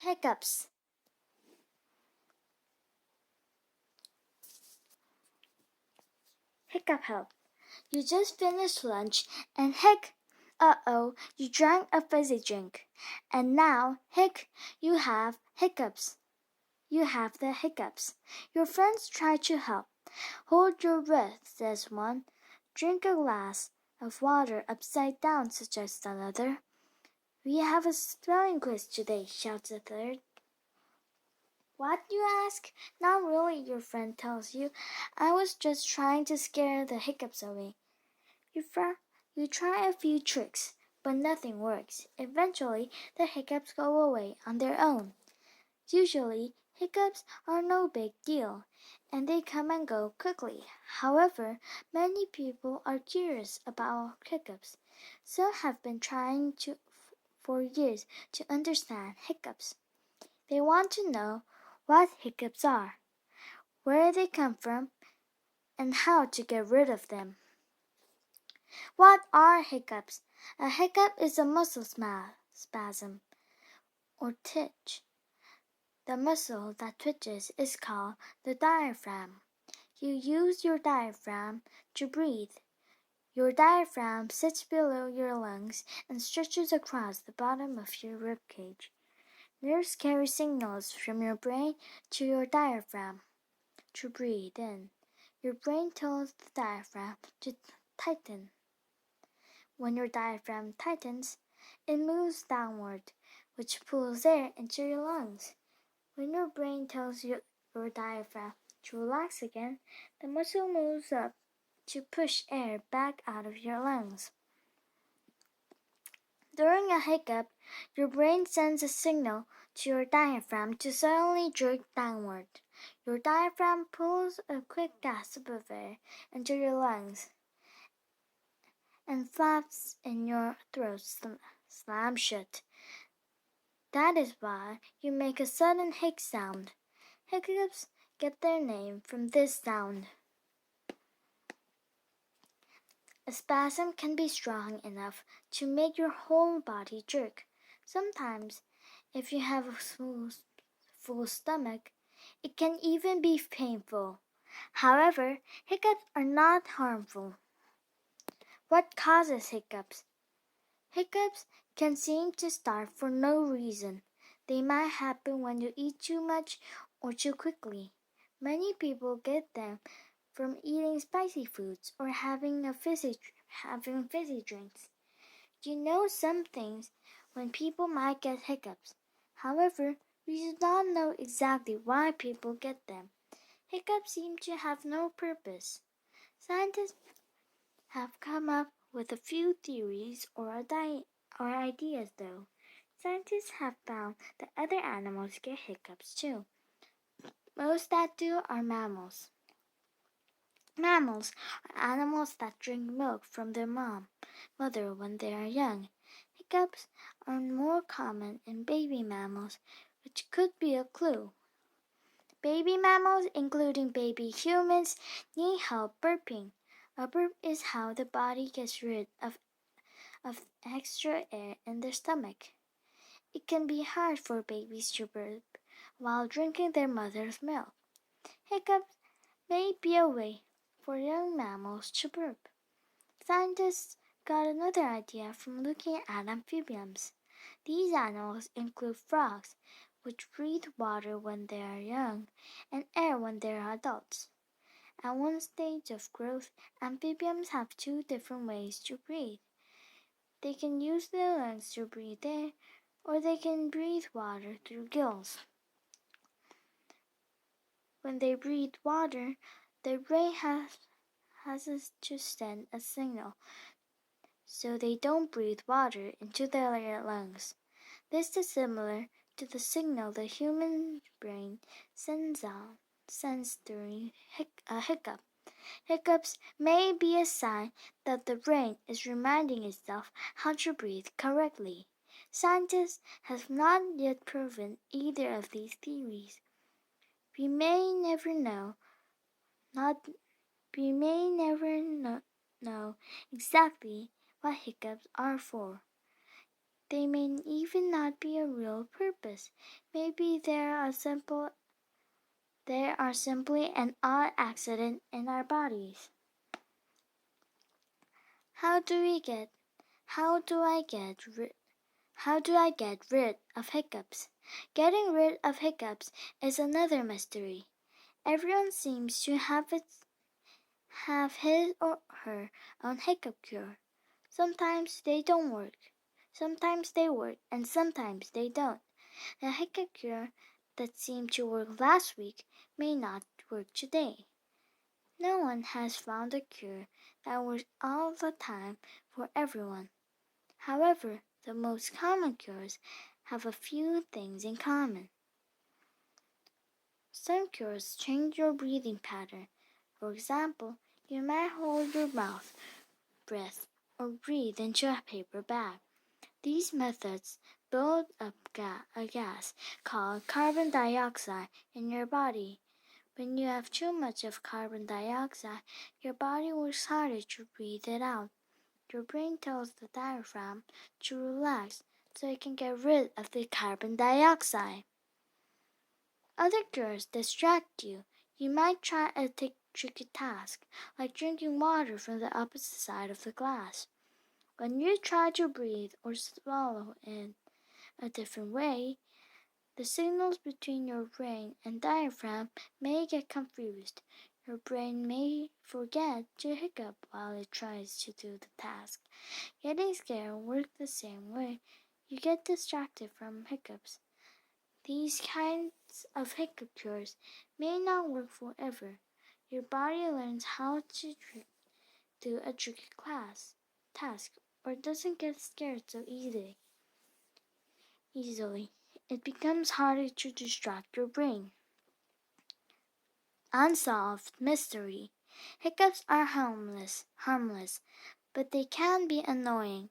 Hiccups. Hiccup help. You just finished lunch and uh-oh, you drank a fizzy drink. And now, you have hiccups. You have the hiccups. Your friends try to help. Hold your breath, says one. Drink a glass of water upside down, suggests another. We have a spelling quiz today, shouts a third. What, you ask? Not really, your friend tells you. I was just trying to scare the hiccups away. You try a few tricks, but nothing works. Eventually, the hiccups go away on their own. Usually, hiccups are no big deal, and they come and go quickly. However, many people are curious about hiccups. Some have been trying for years to understand hiccups. They want to know what hiccups are, where they come from, and how to get rid of them. What are hiccups? A hiccup is a muscle spasm or twitch. The muscle that twitches is called the diaphragm. You use your diaphragm to breathe. Your diaphragm sits below your lungs and stretches across the bottom of your rib cage. Nerves carry signals from your brain to your diaphragm to breathe in. Your brain tells the diaphragm to tighten. When your diaphragm tightens, it moves downward, which pulls air into your lungs. When your brain tells your diaphragm to relax again, the muscle moves up to push air back out of your lungs. During a hiccup, your brain sends a signal to your diaphragm to suddenly jerk downward. Your diaphragm pulls a quick gasp of air into your lungs, and flaps in your throat slam shut. That is why you make a sudden hic sound. Hiccups get their name from this sound. A spasm can be strong enough to make your whole body jerk. Sometimes, if you have a full stomach, it can even be painful. However, hiccups are not harmful. What causes hiccups? Hiccups can seem to start for no reason. They might happen when you eat too much or too quickly. Many people get them from eating spicy foods or having fizzy drinks. You know some things when people might get hiccups. However, we do not know exactly why people get them. Hiccups seem to have no purpose. Scientists have come up with a few theories or ideas, though. Scientists have found that other animals get hiccups too. Most that do are mammals. Mammals are animals that drink milk from their mother when they are young. Hiccups are more common in baby mammals, which could be a clue. Baby mammals, including baby humans, need help burping. A burp is how the body gets rid of extra air in their stomach. It can be hard for babies to burp while drinking their mother's milk. Hiccups may be a way for young mammals to burp. Scientists got another idea from looking at amphibians. These animals include frogs, which breathe water when they are young and air when they are adults. At one stage of growth, amphibians have two different ways to breathe. They can use their lungs to breathe air, or they can breathe water through gills. When they breathe water, their brain has to send a signal, so they don't breathe water into their lungs. This is similar to the signal the human brain sends during a hiccup. Hiccups may be a sign that the brain is reminding itself how to breathe correctly. Scientists have not yet proven either of these theories. We may never know exactly what hiccups are for. They may even not be a real purpose. Maybe they are simply an odd accident in our bodies. How do we get how do I get rid How do I get rid of hiccups? Getting rid of hiccups is another mystery. Everyone seems to have his or her own hiccup cure. Sometimes they don't work. Sometimes they work and sometimes they don't. The hiccup cure that seemed to work last week may not work today. No one has found a cure that works all the time for everyone. However, the most common cures have a few things in common. Some cures change your breathing pattern. For example, you might hold your breath, or breathe into a paper bag. These methods build up a gas called carbon dioxide in your body. When you have too much of carbon dioxide, your body works harder to breathe it out. Your brain tells the diaphragm to relax so it can get rid of the carbon dioxide. Other cures distract you. You might try a tricky task, like drinking water from the opposite side of the glass. When you try to breathe or swallow in a different way, the signals between your brain and diaphragm may get confused. Your brain may forget to hiccup while it tries to do the task. Getting scared works the same way. You get distracted from hiccups. These kinds of hiccup cures may not work forever. Your body learns how to do a tricky task or doesn't get scared so easily. It becomes harder to distract your brain. Unsolved mystery. Hiccups are harmless, but they can be annoying.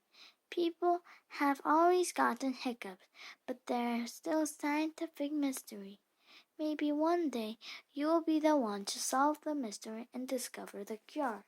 People have always gotten hiccups, but they're still a scientific mystery. Maybe one day you will be the one to solve the mystery and discover the cure.